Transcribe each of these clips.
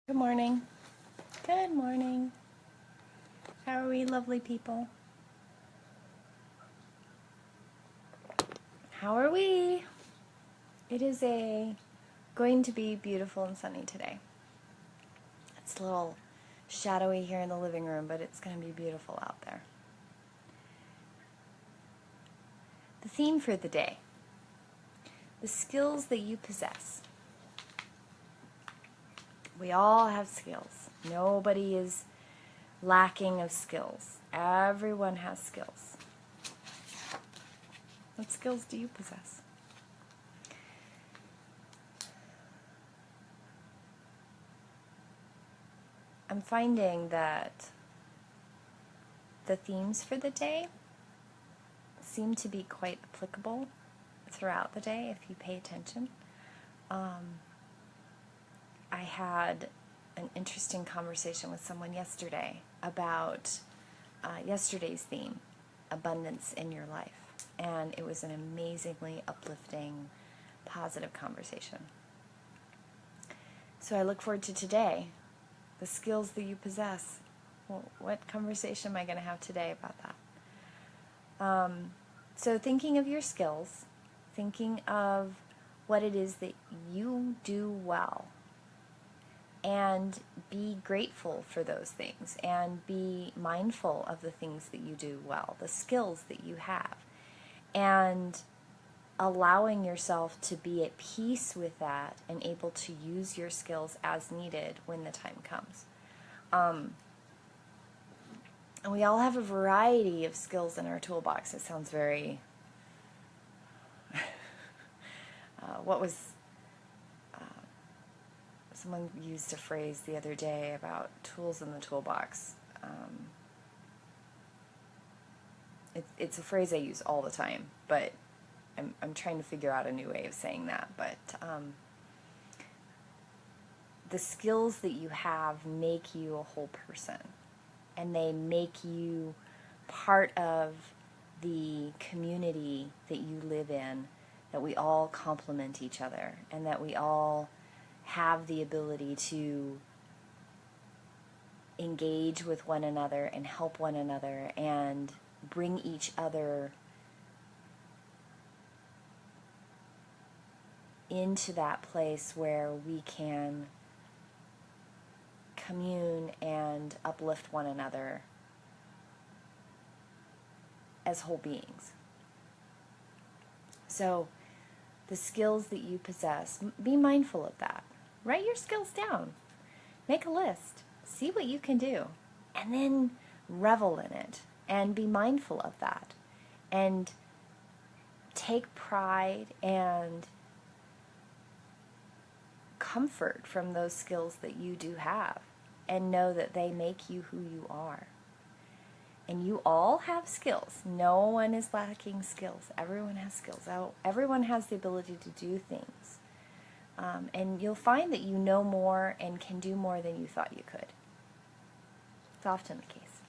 Good morning. Good morning. How are we, lovely people? How are we? It is going to be beautiful and sunny today. It's a little shadowy here in the living room, but it's going to be beautiful out there. The theme for the day: the skills that you possess. We all have skills. Nobody is lacking of skills. Everyone has skills. What skills do you possess? I'm finding that the themes for the day seem to be quite applicable throughout the day if you pay attention. I had an interesting conversation with someone yesterday about yesterday's theme, abundance in your life. And it was an amazingly uplifting, positive conversation. So I look forward to today, the skills that you possess. Well, what conversation am I going to have today about that? So thinking of your skills, thinking of what it is that you do well, and be grateful for those things, and be mindful of the things that you do well, the skills that you have, and allowing yourself to be at peace with that and able to use your skills as needed when the time comes. And we all have a variety of skills in our toolbox. It sounds very... Someone used a phrase the other day about tools in the toolbox. It's a phrase I use all the time, but I'm trying to figure out a new way of saying that. But the skills that you have make you a whole person, and they make you part of the community that you live in, that we all complement each other, and that we all have the ability to engage with one another and help one another and bring each other into that place where we can commune and uplift one another as whole beings. So the skills that you possess, be mindful of that. Write your skills down. Make a list. See what you can do. And then revel in it. And be mindful of that. And take pride and comfort from those skills that you do have. And know that they make you who you are. And you all have skills. No one is lacking skills. Everyone has skills. Everyone has the ability to do things. And you'll find that you know more and can do more than you thought you could. It's often the case.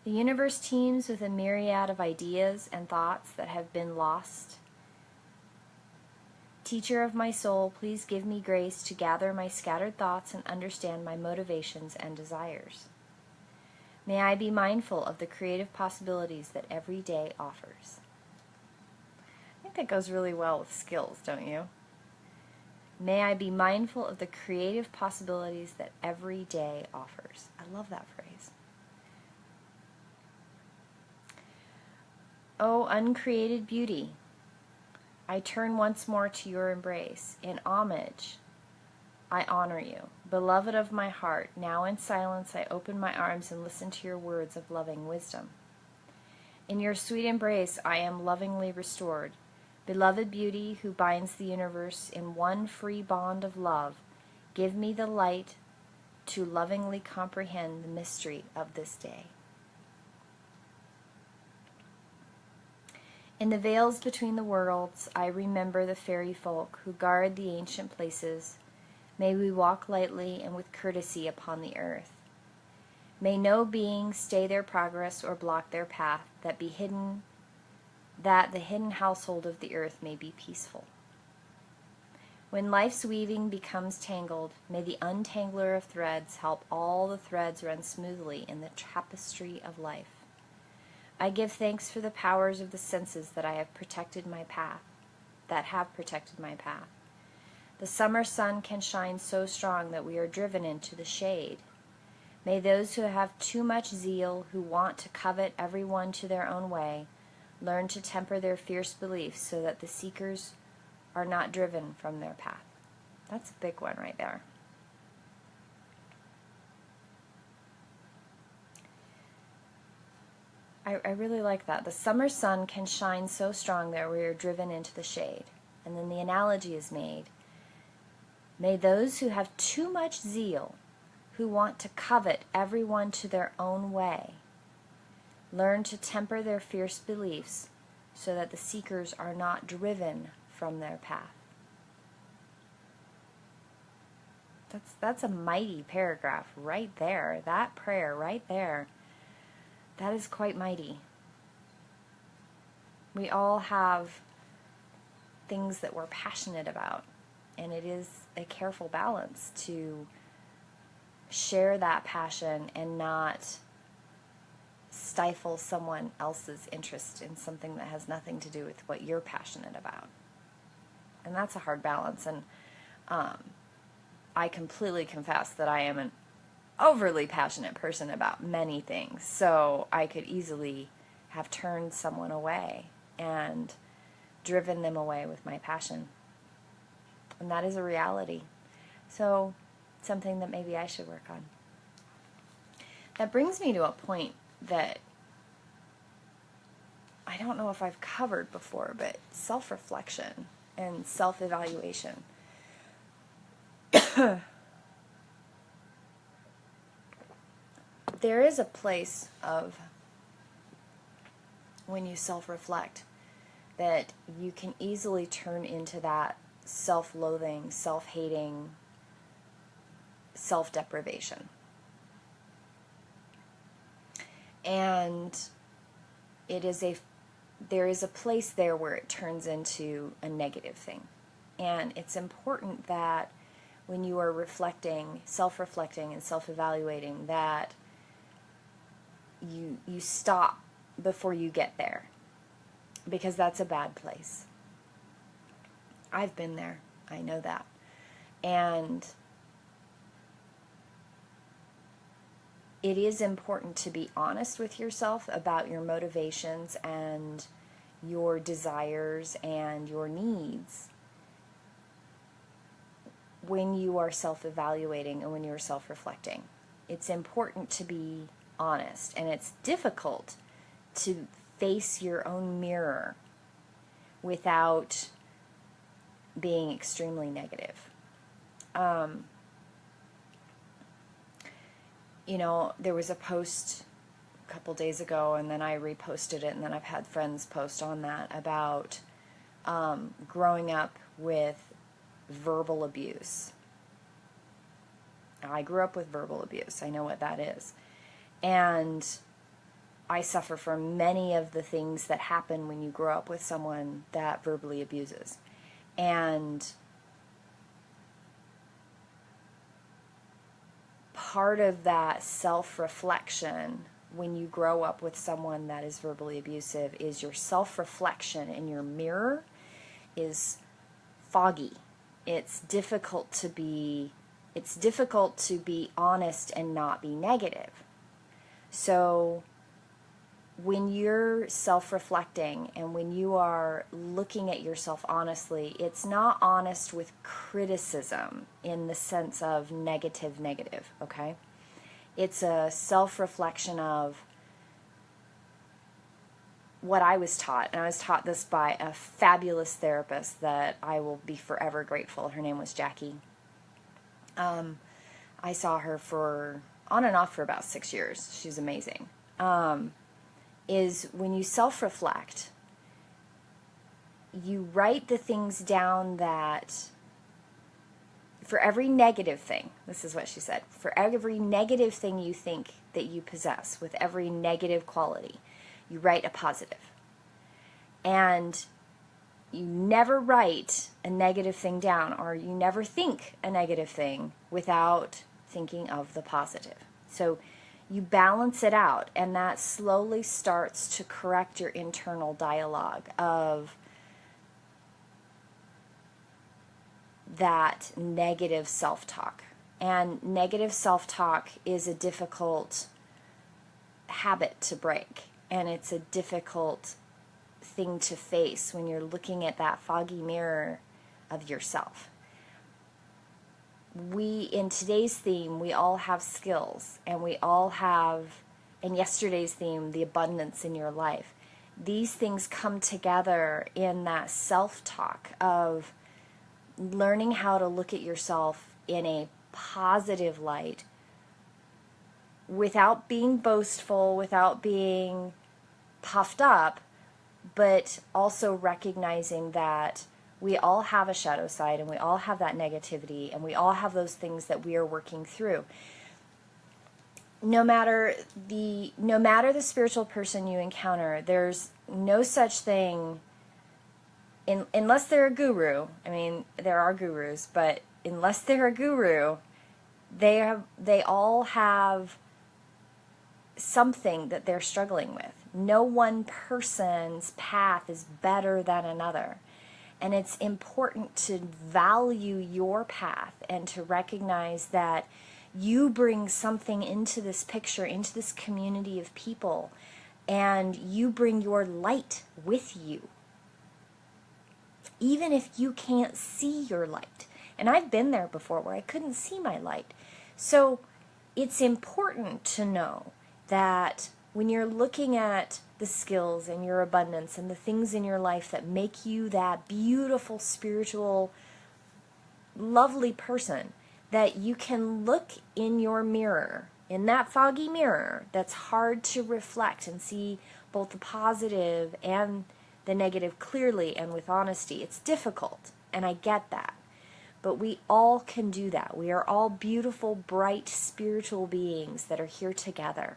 The universe teems with a myriad of ideas and thoughts that have been lost. Teacher of my soul, please give me grace to gather my scattered thoughts and understand my motivations and desires. May I be mindful of the creative possibilities that every day offers. I think that goes really well with skills, don't you? May I be mindful of the creative possibilities that every day offers. I love that phrase. O uncreated beauty, I turn once more to your embrace. In homage, I honor you. Beloved of my heart, now in silence I open my arms and listen to your words of loving wisdom. In your sweet embrace I am lovingly restored. Beloved beauty who binds the universe in one free bond of love, give me the light to lovingly comprehend the mystery of this day. In the veils between the worlds, I remember the fairy folk who guard the ancient places. May we walk lightly and with courtesy upon the earth. May no being stay their progress or block their path, that the hidden household of the earth may be peaceful. When life's weaving becomes tangled, may the untangler of threads help all the threads run smoothly in the tapestry of life. I give thanks for the powers of the senses that have protected my path. The summer sun can shine so strong that we are driven into the shade. May those who have too much zeal, who want to covet everyone to their own way, learn to temper their fierce beliefs so that the seekers are not driven from their path. That's a big one right there. I really like that. The summer sun can shine so strong that we are driven into the shade. And then the analogy is made. May those who have too much zeal, who want to covet everyone to their own way, learn to temper their fierce beliefs so that the seekers are not driven from their path. That's a mighty paragraph right there. That prayer right there. That is quite mighty. We all have things that we're passionate about, and it is a careful balance to share that passion and not stifle someone else's interest in something that has nothing to do with what you're passionate about. And that's a hard balance, and I completely confess that I am an overly passionate person about many things, so I could easily have turned someone away and driven them away with my passion. And that is a reality. So, something that maybe I should work on. That brings me to a point that I don't know if I've covered before, but self-reflection and self-evaluation. There is a place of, when you self-reflect, that you can easily turn into that self-loathing, self-hating, self-deprivation. And there is a place there where it turns into a negative thing. And it's important that when you are reflecting, self-reflecting and self-evaluating, that you stop before you get there, because that's a bad place. I've been there. I know that. And it is important to be honest with yourself about your motivations and your desires and your needs when you are self-evaluating and when you're self-reflecting. It's important to be honest, and it's difficult to face your own mirror without being extremely negative. There was a post a couple days ago, and then I reposted it, and then I've had friends post on that about growing up with verbal abuse. I grew up with verbal abuse. I know what that is. And I suffer from many of the things that happen when you grow up with someone that verbally abuses. And part of that self-reflection when you grow up with someone that is verbally abusive is your self-reflection in your mirror is foggy. It's difficult to be honest and not be negative. So when you're self-reflecting and when you are looking at yourself honestly, it's not honest with criticism in the sense of negative, okay? It's a self-reflection of what I was taught, and I was taught this by a fabulous therapist that I will be forever grateful. Her name was Jackie. I saw her on and off for about 6 years. She's amazing. Is when you self-reflect, you write the things down that, for every negative thing, this is what she said, for every negative thing you think that you possess, with every negative quality, you write a positive. And you never write a negative thing down, or you never think a negative thing without thinking of the positive. So you balance it out, and that slowly starts to correct your internal dialogue of that negative self-talk. And negative self-talk is a difficult habit to break, and it's a difficult thing to face when you're looking at that foggy mirror of yourself. In today's theme, we all have skills, and we all have, in yesterday's theme, the abundance in your life. These things come together in that self-talk of learning how to look at yourself in a positive light without being boastful, without being puffed up, but also recognizing that we all have a shadow side, and we all have that negativity, and we all have those things that we are working through. No matter the spiritual person you encounter, there's no such thing, unless they're a guru. I mean, there are gurus, but unless they're a guru, they all have something that they're struggling with. No one person's path is better than another. And it's important to value your path and to recognize that you bring something into this picture, into this community of people, and you bring your light with you. Even if you can't see your light. And I've been there before where I couldn't see my light. So it's important to know that when you're looking at the skills and your abundance and the things in your life that make you that beautiful, spiritual, lovely person, that you can look in your mirror, in that foggy mirror that's hard to reflect and see both the positive and the negative clearly and with honesty. It's difficult, and I get that. But we all can do that. We are all beautiful, bright, spiritual beings that are here together.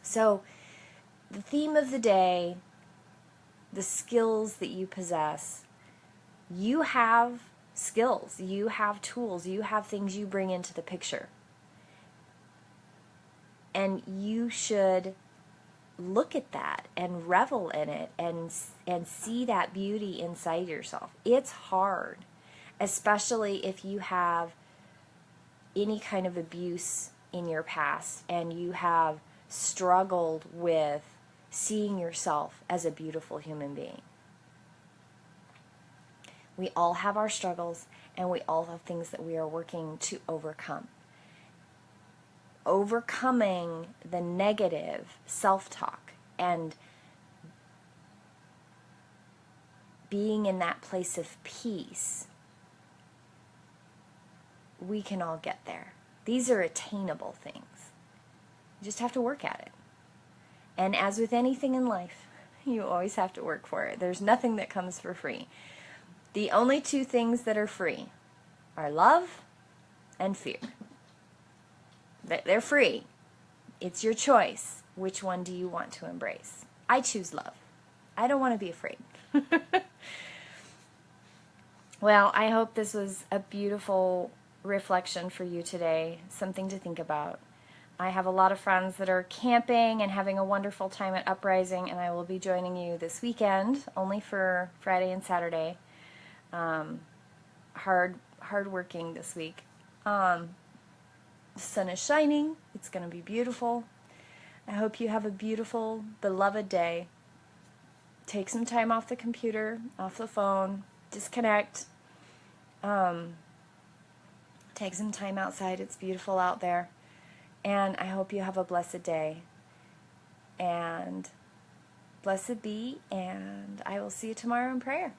So, the theme of the day, the skills that you possess, you have skills, you have tools, you have things you bring into the picture. And you should look at that and revel in it and see that beauty inside yourself. It's hard, especially if you have any kind of abuse in your past and you have struggled with seeing yourself as a beautiful human being. We all have our struggles, and we all have things that we are working to overcome. Overcoming the negative self-talk and being in that place of peace, we can all get there. These are attainable things. You just have to work at it. And as with anything in life, you always have to work for it. There's nothing that comes for free. The only two things that are free are love and fear. They're free. It's your choice. Which one do you want to embrace? I choose love. I don't want to be afraid. Well, I hope this was a beautiful reflection for you today, something to think about. I have a lot of friends that are camping and having a wonderful time at Uprising, and I will be joining you this weekend, only for Friday and Saturday. Hard working this week. The sun is shining. It's going to be beautiful. I hope you have a beautiful, beloved day. Take some time off the computer, off the phone, disconnect. Take some time outside. It's beautiful out there. And I hope you have a blessed day. And blessed be, and I will see you tomorrow in prayer.